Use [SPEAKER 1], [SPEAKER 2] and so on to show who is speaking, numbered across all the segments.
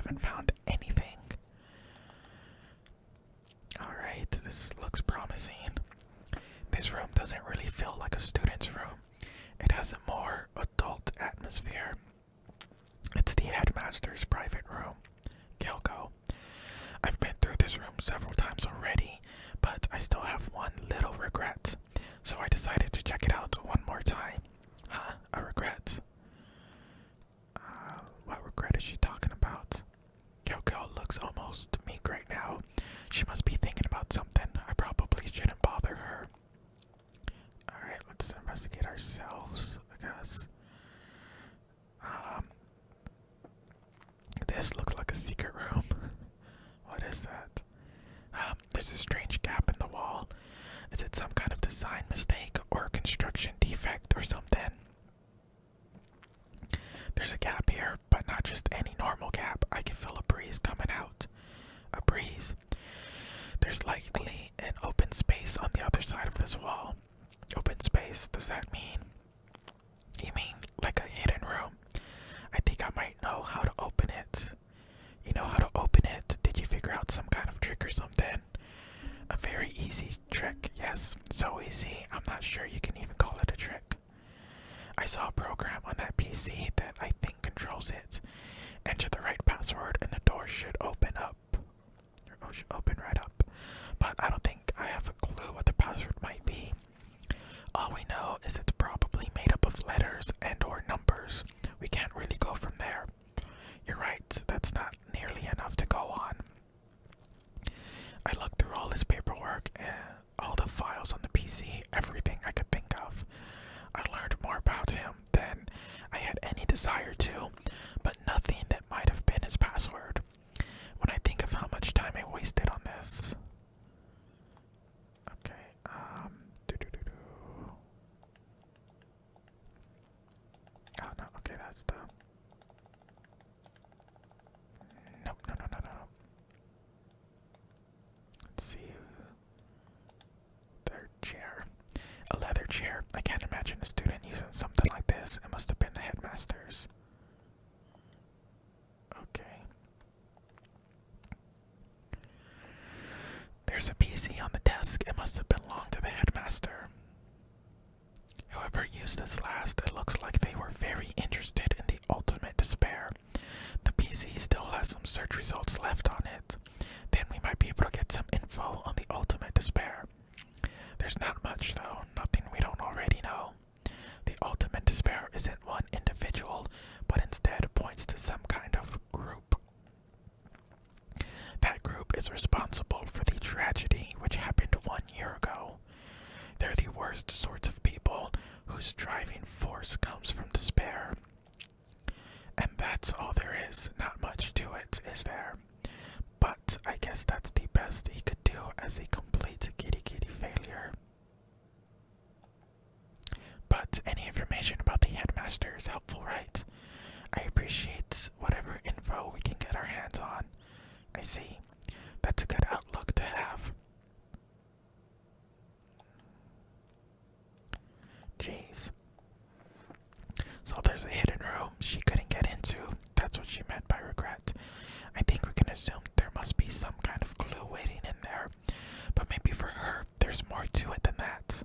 [SPEAKER 1] haven't found anything. Alright, this looks promising. This room doesn't really feel like a student's room. It has a more adult atmosphere. It's the headmaster's private room, Kyoko. I've been through this room several times already, but I still have one little regret. So I decided to check it out one more time. Huh? A regret? What regret is she talking about? Kyoko looks almost meek right now. She must be thinking about something. I probably shouldn't bother her. Alright, let's investigate ourselves, I guess. This looks like a secret room. What is that? There's a strange gap in the wall. Is it some kind of design mistake or construction defect or something? There's a gap here, but not just any normal gap. I can feel a breeze coming out. A breeze. There's likely an open space on the other side of this wall. Open space, does that mean? You mean like a hidden room? I think I might know how to open it. You know how to open it? Did you figure out some kind of trick or something? A very easy trick, yes. So easy, I'm not sure you can even call it a trick. I saw a program on that PC that I think controls it. Enter the right password and the door should open up. Or should open right up. But I don't think I have a clue what the password might be. All we know is it's probably made up of letters and or numbers. We can't really go from there. You're right, that's not nearly enough to go on. I looked through all his paperwork and all the files on the PC, everything I could think of. I learned more about him than I had any desire to, but nothing that might have been his password. When I think of how much time I wasted on this. Okay, Oh no, okay, that's the... Nope, no. Let's see. Their chair. A leather chair. I can't imagine a student using something like this. It must have been the headmaster's. Okay. There's a PC on the desk. It must have belonged to the headmaster. Whoever used this last, it looks like they were very interested in the ultimate despair. The PC still has some search results left on it. Then we might be able to get some info on the ultimate despair. There's not much though, nothing we don't already know. The ultimate despair isn't one individual, but instead points to some kind of group. That group is responsible for the tragedy which happened 1 year ago. They're the worst sorts of people whose driving force comes from despair. And that's all there is, not much to it, is there? But I guess that's the best he could do as a complete kitty failure. But any information about the headmaster is helpful, right? I appreciate whatever info we can get our hands on. I see. That's a good outlook to have. Jeez. So there's a hidden room she couldn't get into. That's what she meant by regret. I think we can assume there must be some kind of clue waiting in there. But maybe for her, there's more to it than that.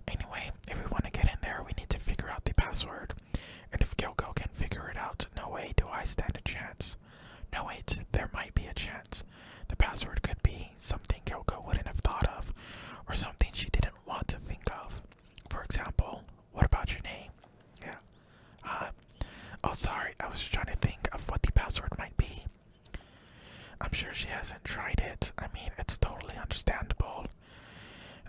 [SPEAKER 1] Anyway, if we want to get in there, we need to figure out the password. And if Kyoko can figure it out, no way do I stand a chance. No wait, there might be a chance. The password could be something Kyoko wouldn't have thought of, or something she didn't want to think of. For example, what about your name? Yeah. Oh sorry, I was just trying to think of what the password might be. I'm sure she hasn't tried it. I mean, it's totally understandable.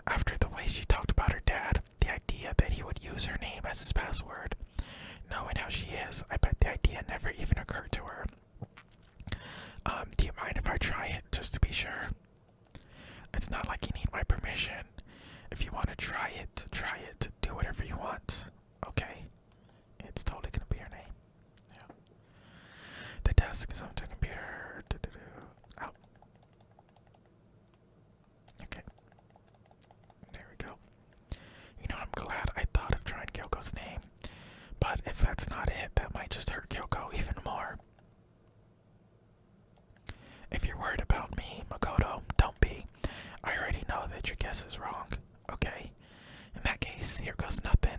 [SPEAKER 1] After the way she talked about her dad, the idea that he would use her name as his password. Knowing how she is, I bet the idea never even occurred to her. Do you mind if I try it, just to be sure? It's not like you need my permission. If you want to try it, do whatever you want. Okay? It's totally gonna be your name. Yeah. The desk is on the computer. Oh. Okay. There we go. You know, I'm glad I thought of trying Kyoko's name. But if that's not it, that might just hurt Kyoko even more. Okay, in that case, here goes nothing.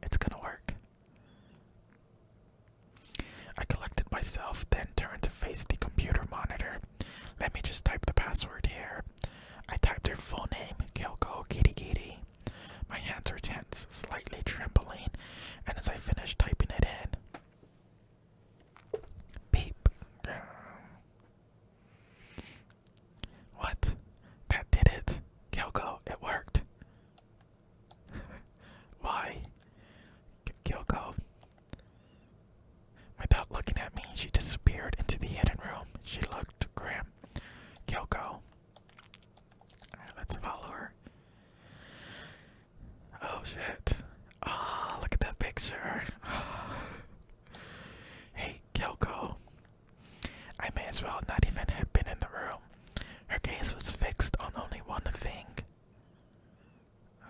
[SPEAKER 1] It's gonna work. I collected myself, then turned to face the computer monitor. Let me just type the password here. I typed her full name, Kyoko Kitty Kitty. My hands were tense, slightly trembling, and as I finished typing it in, beep. What? That did it. Kyoko, it worked. Why? Kyoko. Without looking at me, she disappeared into the hidden room. She looked grim. Kyoko. Let's follow her. Oh shit. Oh, look at that picture. Hey, Kyoko. I may as well not even have been in the room. Her gaze was fixed on only one thing.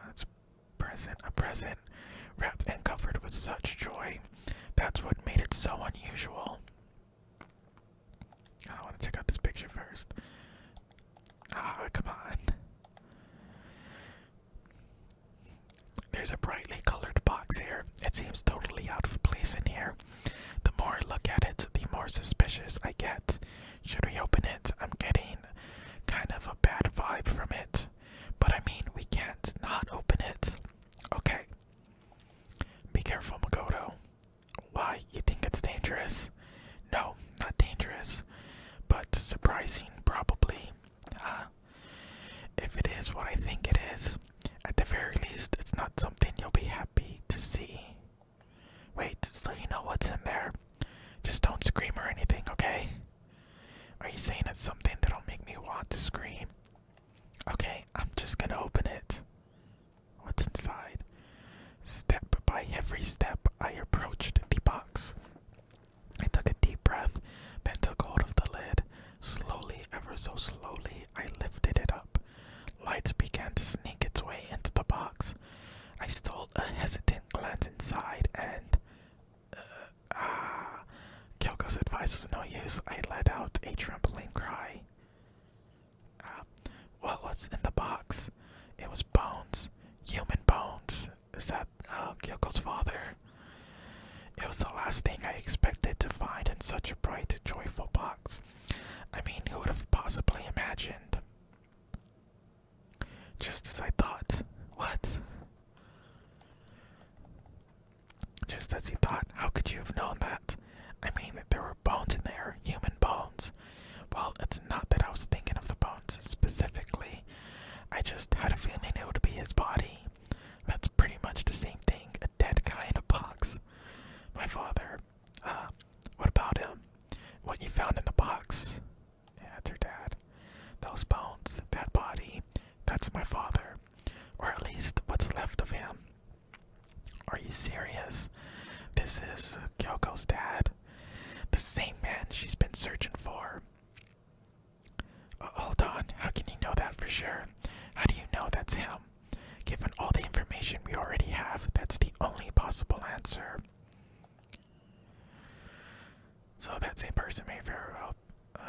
[SPEAKER 1] It's a present, wrapped and covered with such joy. That's what made it so unusual. I want to check out this picture first. Ah, come on. There's a brightly colored box here. It seems totally out of place in here. The more I look at it, the more suspicious I get. Should we open it? I'm getting kind of a bad vibe from it. But I mean, we can't not open it. Okay. Be careful, Makoto. Why? You think it's dangerous? No, not dangerous. But surprising, probably. If it is what I think it is, at the very least, it's not something you'll be happy to see. Wait, so you know what's in there? Just don't scream or anything, okay? Are you saying it's something that'll make me want to scream? Okay, I'm just gonna open it. What's inside? Step by every step, I approached the box. I took a deep breath, then took hold of the lid. Slowly, ever so slowly, I lifted it up. Light began to sneak its way into the box. I stole a hesitant glance inside and... Kyoko's advice was no use. I let out a trembling cry. What was in the box? It was bones. Human bones. Is that Kyoko's father? It was the last thing I expected to find in such a bright, joyful box. I mean, who would have possibly imagined? Just as I thought. What? Just as you thought? How could you have known that? I mean, there were bones in there, human bones. Well, it's not that I was thinking of the bones specifically. I just had a feeling it would be his body. That's pretty much the same thing, a dead guy in a box. My father. What about him? What you found in the box? Yeah, it's your dad. Those bones, that body, that's my father. Or at least what's left of him. Are you serious? This is Kyoko's dad. The same man she's been searching for. Hold on, how can you know that for sure? How do you know that's him? Given all the information we already have, that's the only possible answer. So that same person may very well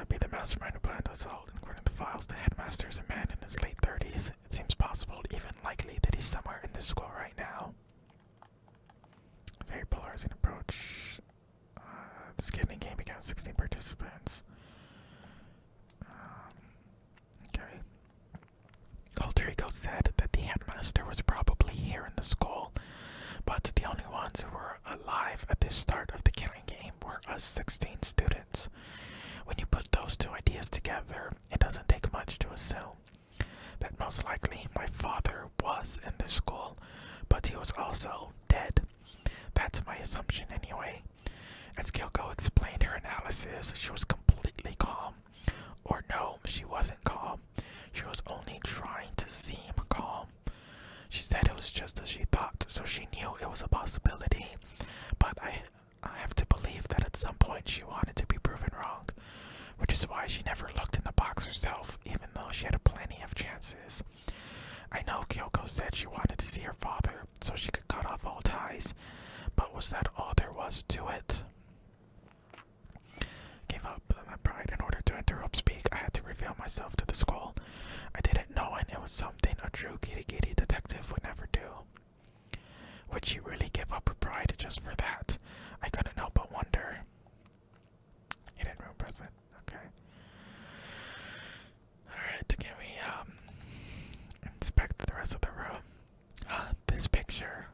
[SPEAKER 1] be the mastermind who planned the assault. According to the files, the headmaster is a man in his late 30s. It seems possible, even likely, that he's somewhere in this school right now. Very polarizing approach. This kidney game began with 16 participants. Okay. Alter Ego said that the headmaster was probably here in the school, but the only ones who were alive at the start of the killing game were us 16 students. When you put those two ideas together, it doesn't take much to assume that most likely my father was in this school, but he was also dead. That's my assumption anyway. As Kyoko explained her analysis, she was completely calm. Or no, she wasn't calm. She was only trying to seem calm. She said it was just as she thought, so she knew it was a possibility. But I have to believe that at some point she wanted to be proven wrong, which is why she never looked in the box herself, even though she had plenty of chances. I know Kyoko said she wanted to see her father, so she could cut off all ties, but was that all there was to it? Gave up my pride in order to interrupt speak. I had to reveal myself to the school. I did it knowing it was something a true kitty-kitty detective tried just for that. I couldn't help but wonder. Hidden room present. Okay. Alright, can we inspect the rest of the room? This picture.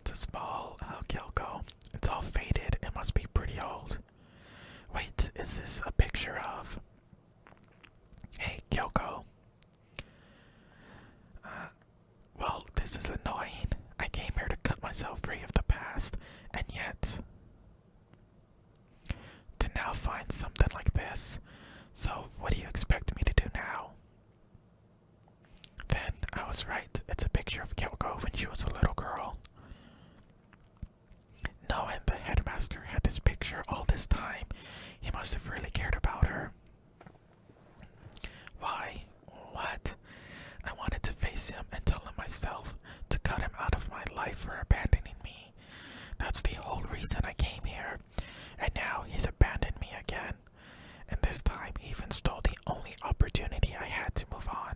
[SPEAKER 1] It's a small Kyoko. It's all faded. It must be pretty old. Wait, is this a picture of... Hey, Kyoko. Well, this is annoying. I came here to cut myself free of the past, and yet... to now find something like this. So, what do you expect me to do now? Then, I was right. It's a picture of Kyoko when she was a little girl. Knowing the headmaster had this picture all this time, he must have really cared about her. Why? What? I wanted to face him and tell him myself to cut him out of my life for abandoning me. That's the whole reason I came here. And now he's abandoned me again. And this time he even stole the only opportunity I had to move on.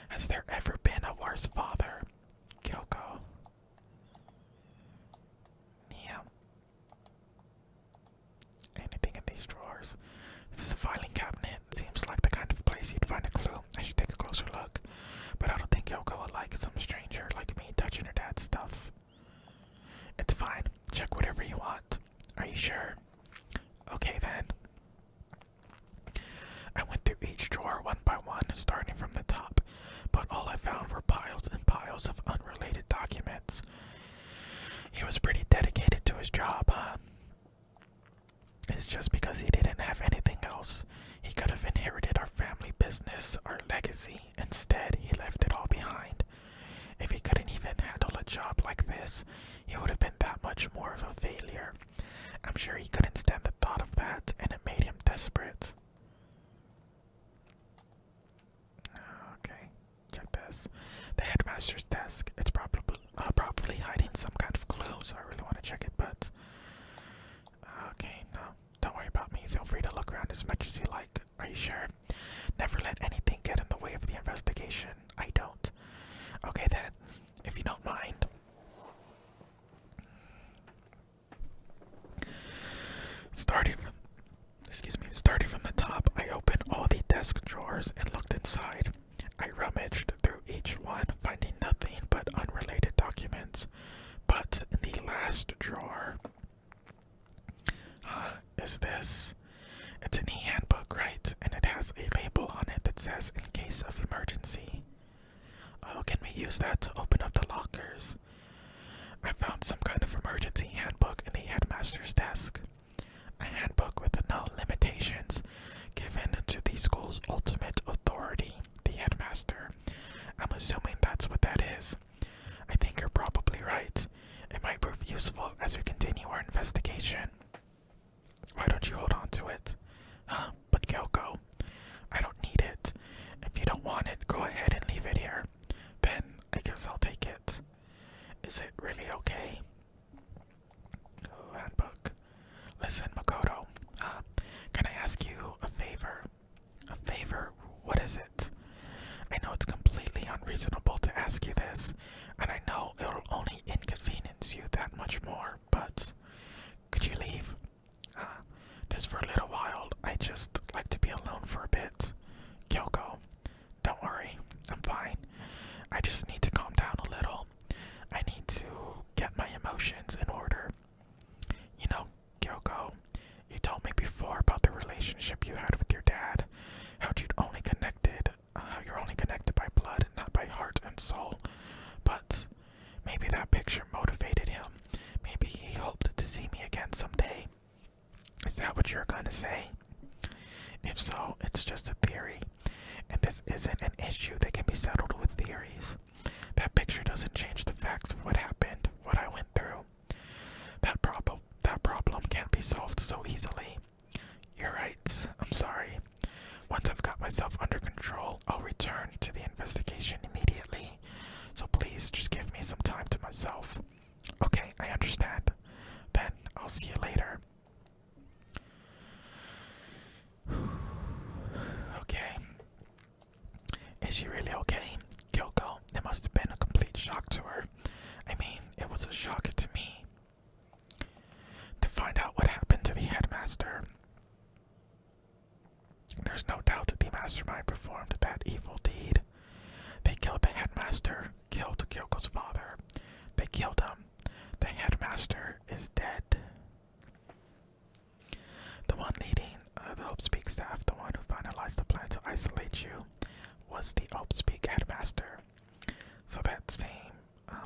[SPEAKER 1] Has there ever been a worse father? Kyoko. Yeah. Anything in these drawers? This is a filing cabinet. Seems like the kind of place you'd find a clue. I should take a closer look. But I don't think Kyoko would like some stranger like me touching her dad's stuff. It's fine. Check whatever you want. Are you sure? Okay then. I went through each drawer one by one, starting from the top, but all I found were piles and piles of unrelated documents. He was pretty dedicated to his job, huh? It's just because he didn't have anything else. He could have inherited our family business, our legacy. Instead, he left it all behind. If he couldn't even handle a job like this, he would have been that much more of a failure. I'm sure he couldn't stand the thought of that, and it made him desperate. Okay, check this. The headmaster's desk. It's probably hiding some kind of clue, so I really want to check it, but... Okay, no. Don't worry about me. Feel free to look around as much as you like. Are you sure? Never let anything get in the way of the investigation. I don't. Okay then, if you don't mind. Starting from the top, I opened all the desk drawers and looked inside. I rummaged through each one, finding nothing but unrelated documents. But in the last drawer, is this? It's an e-handbook, right? And it has a label on it that says, in case of emergency. Oh, can we use that to open up the lockers? I found some kind of emergency handbook in the headmaster's desk. A handbook with no limitations given to the school's ultimate authority, the headmaster. I'm assuming that's what that is. I think you're probably right. It might prove useful as we continue our investigation. Why don't you hold on to it? But Kyoko, I don't need it. If you don't want it, go ahead and leave it here. Then I guess I'll take it. Is it really okay? Ooh, handbook. Listen, Makoto, can I ask you a favor? A favor? What is it? I know it's completely unreasonable to ask you this, and I know it'll only inconvenience you that much more, but could you leave? Just for a little while. I just like to be alone for a bit. Kyoko, don't worry, I'm fine. I just need to calm down a little. I need to get my emotions in order. You know, Kyoko, you told me before about the relationship you had with your dad. How you're only connected by blood, not by heart and soul. But maybe that picture motivated him. Maybe he hoped to see me again someday. Is that what you're gonna say? If so, it's just a theory. And this isn't an issue that can be settled with theories. That picture doesn't change the facts of what happened, what I went through. That problem can't be solved so easily. You're right. I'm sorry. Once I've got myself under control, I'll return to the investigation immediately. So please, just give me some time to myself. Okay, I understand. Then I'll see you later. Okay. Is she really okay? Kyoko, it must have been a complete shock to her. Kyoko's father. They killed him. The headmaster is dead. The one leading the Hope-Speak staff, the one who finalized the plan to isolate you, was the Hope-Speak headmaster. So that same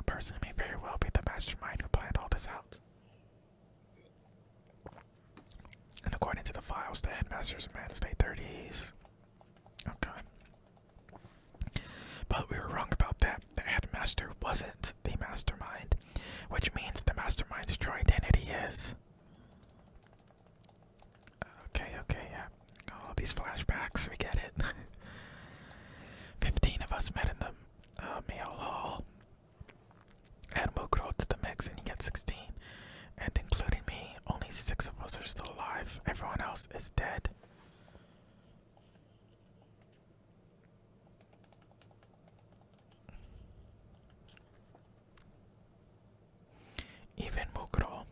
[SPEAKER 1] person may very well be the mastermind who planned all this out. And according to the files, the headmaster's a man in his late 30s. Okay. But we were wrong about that. The headmaster wasn't the mastermind, which means the mastermind's true identity is. Okay, yeah. All these flashbacks, we get it. 15 of us met in the male hall. Add Mukuro to the mix and you get 16. And including me, only 6 of us are still alive. Everyone else is dead. Even Mukuro.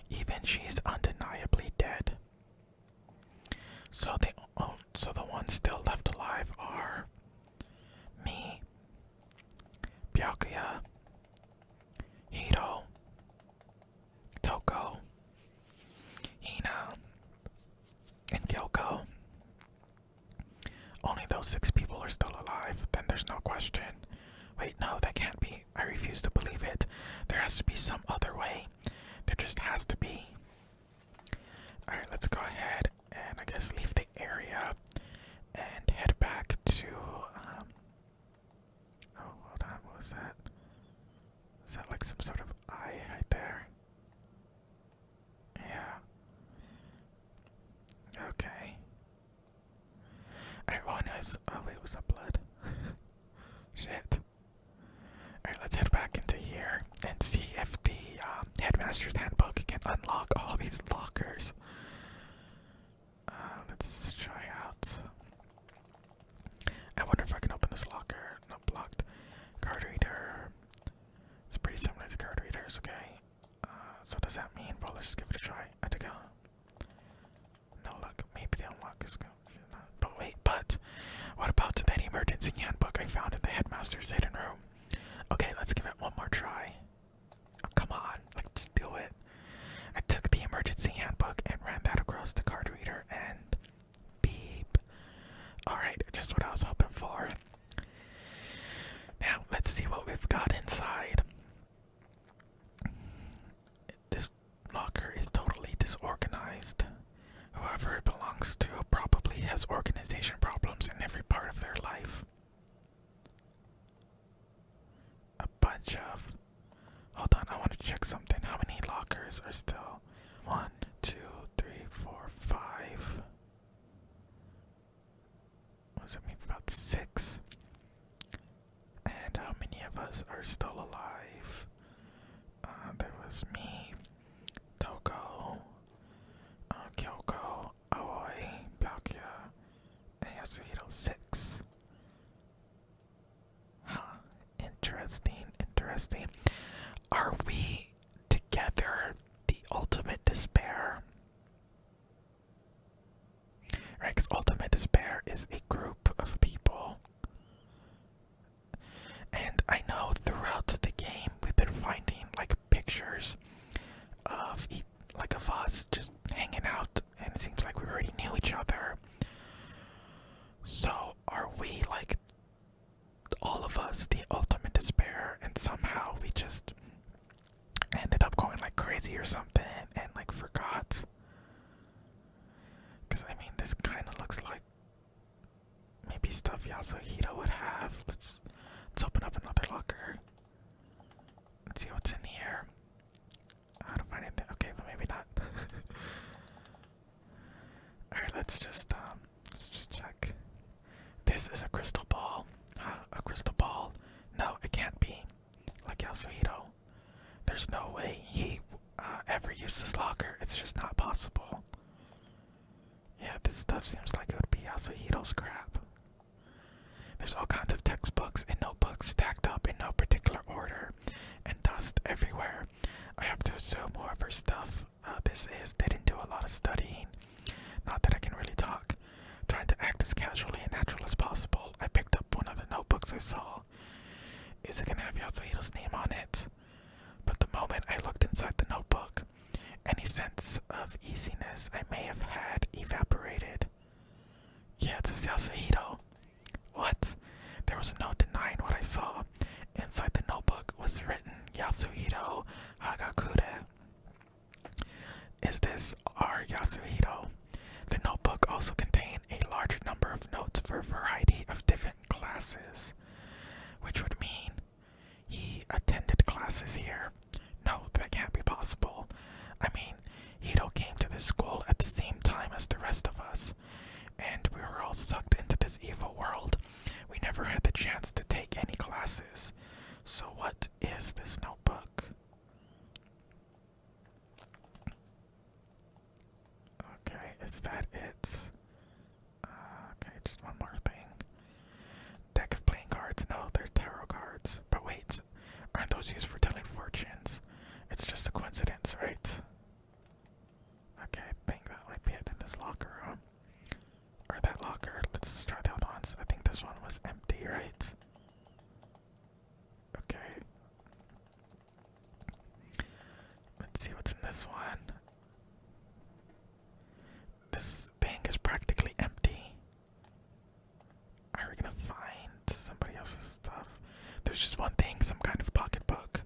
[SPEAKER 1] Even she's undeniably dead. So the ones still left alive are me, Byakuya, Hito, Toko, Hina, and Kyoko. Only those 6 people are still alive, then there's no question. Wait, no, that can't be. I refuse to believe it. There has to be some other way. There just has to be. Alright, let's go ahead and I guess leave the area and head back to, oh, hold on, what was that? Is that like some sort of eye right there? Yeah. Okay. Alright, well, anyways, oh wait, was that blood? Shit. Alright, let's head back into here and see if the headmaster's handbook can unlock all these lockers. Let's try out. I wonder if I can open this locker. No, blocked. Card reader. It's pretty similar to card readers, okay. So does that mean, well, let's just give it a try. I think no luck. Maybe the unlock is good. But wait, what about that emergency handbook I found in the headmaster's hidden room? Okay, let's give it one more try. Oh, come on, like, just do it. I took the emergency handbook and ran that across the card reader and beep. Alright, just what I was hoping for. Now, let's see what we've got inside. This locker is totally disorganized. Whoever it belongs to probably has organization problems in every part of their life. A bunch of... Hold on, I want to check something. How many lockers are still? 1, 2, 3, 4, 5. What does it mean? About 6. And how many of us are still alive? There was me, Toko, Kyoko, Aoi, Byakuya, and Yasuhiro. 6. Huh. Interesting. Are we together the ultimate despair? Right, because ultimate despair is a group of people. And I know throughout the game we've been finding like pictures of of us just hanging out, and it seems like we already knew each other. So are we like all of us the ultimate despair, and somehow we just ended up going like crazy or something and like forgot? Because I mean, this kind of looks like maybe stuff Yasuhiro would have. Let's open up another locker. Let's see what's in here. I don't find anything. Okay, but maybe not. Alright, let's just check. This is a crystal ball. A crystal ball. No, it can't be. Like Yasuhiro. There's no way he ever used this locker. It's just not possible. Yeah, this stuff seems like it would be Yasuhiro's crap. There's all kinds of textbooks and notebooks stacked up in no particular order, and dust everywhere. I have to assume whoever's stuff this is didn't do a lot of studying. Not that I can really talk. Trying to act as casually and natural as possible, I picked up one of the notebooks I saw. Is it gonna have Yasuhito's name on it? But the moment I looked inside the notebook, any sense of easiness I may have had evaporated. Yeah, it says Yasuhito. What? There was no denying what I saw. Inside the notebook was written Yasuhito Hagakure. Is this our Yasuhito? The notebook also contained a large number of notes for a variety of different classes, which would mean he attended classes here. No, that can't be possible. I mean, Hito came to this school at the same time as the rest of us, and we were all sucked into this evil world. We never had the chance to take any classes. So what is this notebook? Okay, is that it? Okay, just one more thing. Deck of playing cards. No, they're tarot cards. But wait, aren't those used for telling fortunes? It's just a coincidence, right? Okay, I think that might be it in this locker room. Or that locker. Let's try the other ones. I think this one was empty, right? Okay. Let's see what's in this one. This thing is practically empty. Are we gonna find somebody else's stuff? There's just one thing, some kind of pocketbook.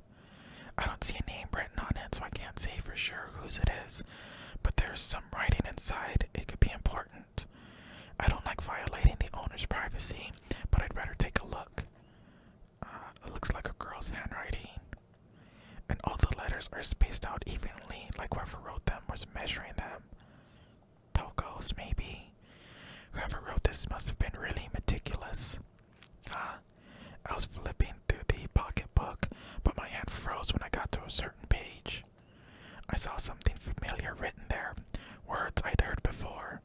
[SPEAKER 1] I don't see a name written on it, so I can't say for sure whose it is. But there's some writing inside. It could be important. I don't like violating the owner's privacy, but I'd better take a look. It looks like a girl's handwriting. And all the letters are spaced out evenly, like whoever wrote them was measuring them. Toko's, maybe. Whoever wrote this must have been really meticulous. I was flipping through the pocketbook, but my hand froze when I got to a certain page. I saw something familiar written there, words I'd heard before.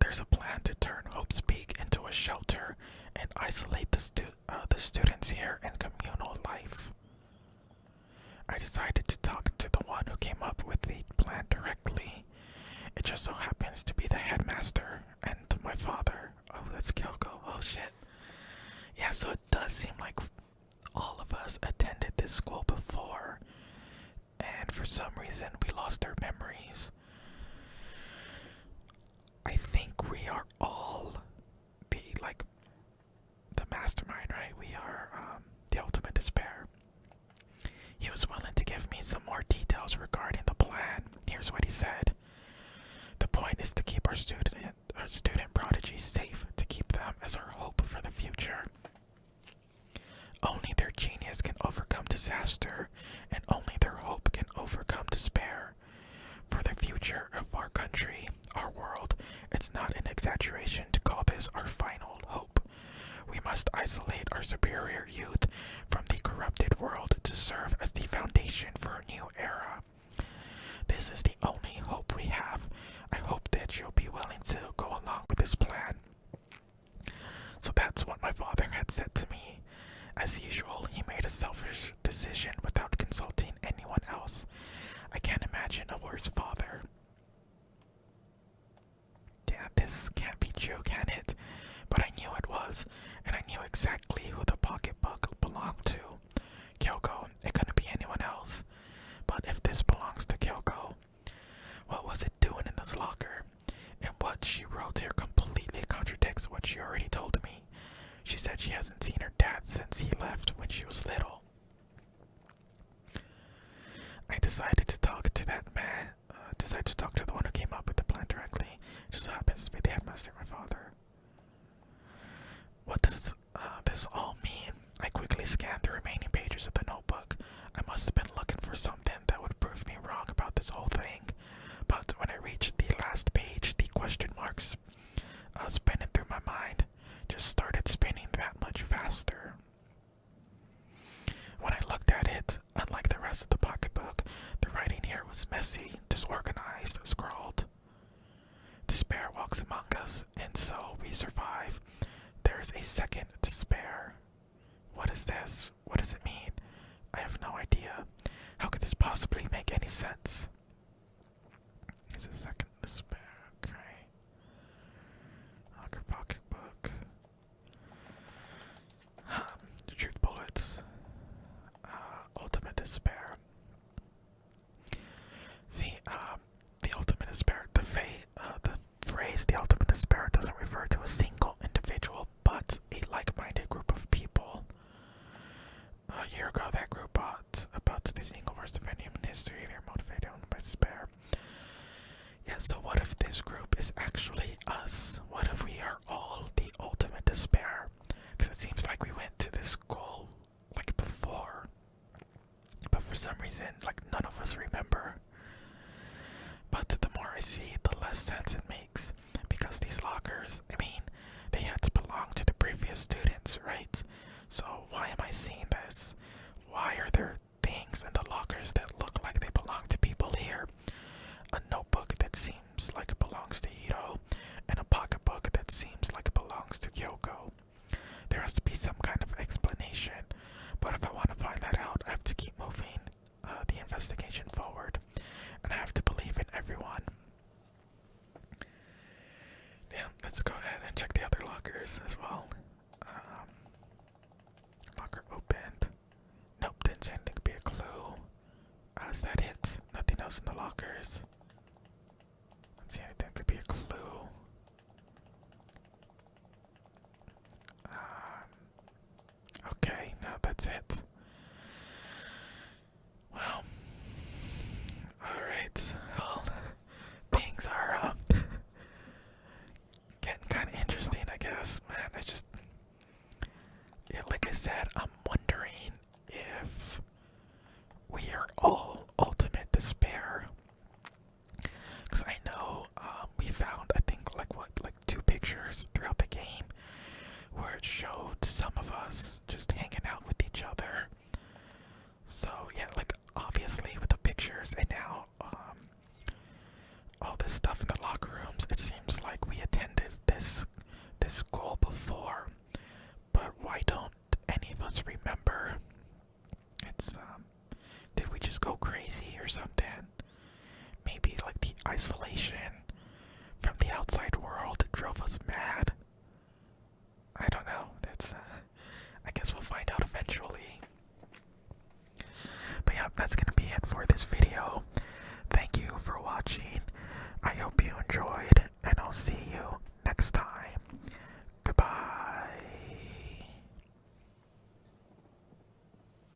[SPEAKER 1] There's a plan to turn Hope's Peak into a shelter and isolate the students here in communal life. I decided to talk to the one who came up with the plan directly. It just so happens to be the headmaster and my father. Oh, that's Kyoko. Oh, shit. Yeah, so it does seem like all of us attended this school before, and for some reason we lost our memories. I think we are all the mastermind, right? We are the ultimate despair. He was willing to give me some more details regarding the plan. Here's what he said. The point is to keep our student prodigies safe, to keep them as our hope for the future. Only their genius can overcome disaster, and only their hope can overcome despair. For the future of our country, our world, it's not an exaggeration to call this our final hope. We must isolate our superior youth from the corrupted world to serve as the foundation for a new era. This is the only hope we have. I hope that you'll be willing to go along with this plan. So that's what my father had said to me. As usual, he made a selfish decision without consulting anyone else. I can't imagine a worse father. Yeah, this can't be true, can it? But I knew it was, and I knew exactly who the pocketbook belonged to. Kyoko. It couldn't be anyone else. But if this belongs to Kyoko, what was it doing in this locker? And what she wrote here completely contradicts what she already told me. She said she hasn't seen her dad since he left when she was little. I decided to talk to that man. Decided to talk to the one who came up with the plan directly. It just happens to be the headmaster, my father. What does this all mean? I quickly scanned the remaining pages of the notebook. I must have been looking for something that would prove me wrong about this whole thing. But when I reached the last page, the question marks spinning through my mind just started spinning that much faster. When I looked at it, unlike the rest of the pocketbook, the writing here was messy, disorganized, scrawled. Despair walks among us, and so we survive. There is a second despair. What is this? What does it mean? I have no idea. How could this possibly make any sense? There's a second despair, okay. Locker pocketbook. reason, like none of us remember. But the more I see, the less sense it makes. Because these lockers, I mean, they had to belong to the previous students, right? So why am I seeing this? Why are there things in the lockers that look like they belong to people here? A notebook that seems like it belongs to Hiro, and a pocketbook that seems like it belongs to Kyoko. There has to be some kind of explanation, but if I want to find that out, I have to keep moving the investigation forward, and I have to believe in everyone. Yeah, let's go ahead and check the other lockers as well. Locker opened. Nope, didn't say anything could be a clue. Is that it? Nothing else in the lockers. Don't see anything could be a clue. Okay, no, that's it. Well, alright. Well, things are getting kind of interesting, I guess. Man, it's just, yeah, like I said, I'm wondering if we are all ultimate despair. Because I know we found, I think, like 2 pictures throughout the game where it showed some of us just hanging out with each other. So yeah, like obviously with the pictures and now all this stuff in the locker rooms, it seems like we attended this school before. But why don't any of us remember? It's did we just go crazy or something? Maybe like the isolation from the outside world drove us mad. I don't know. That's I guess we'll find out eventually. But yeah, that's gonna be it for this video.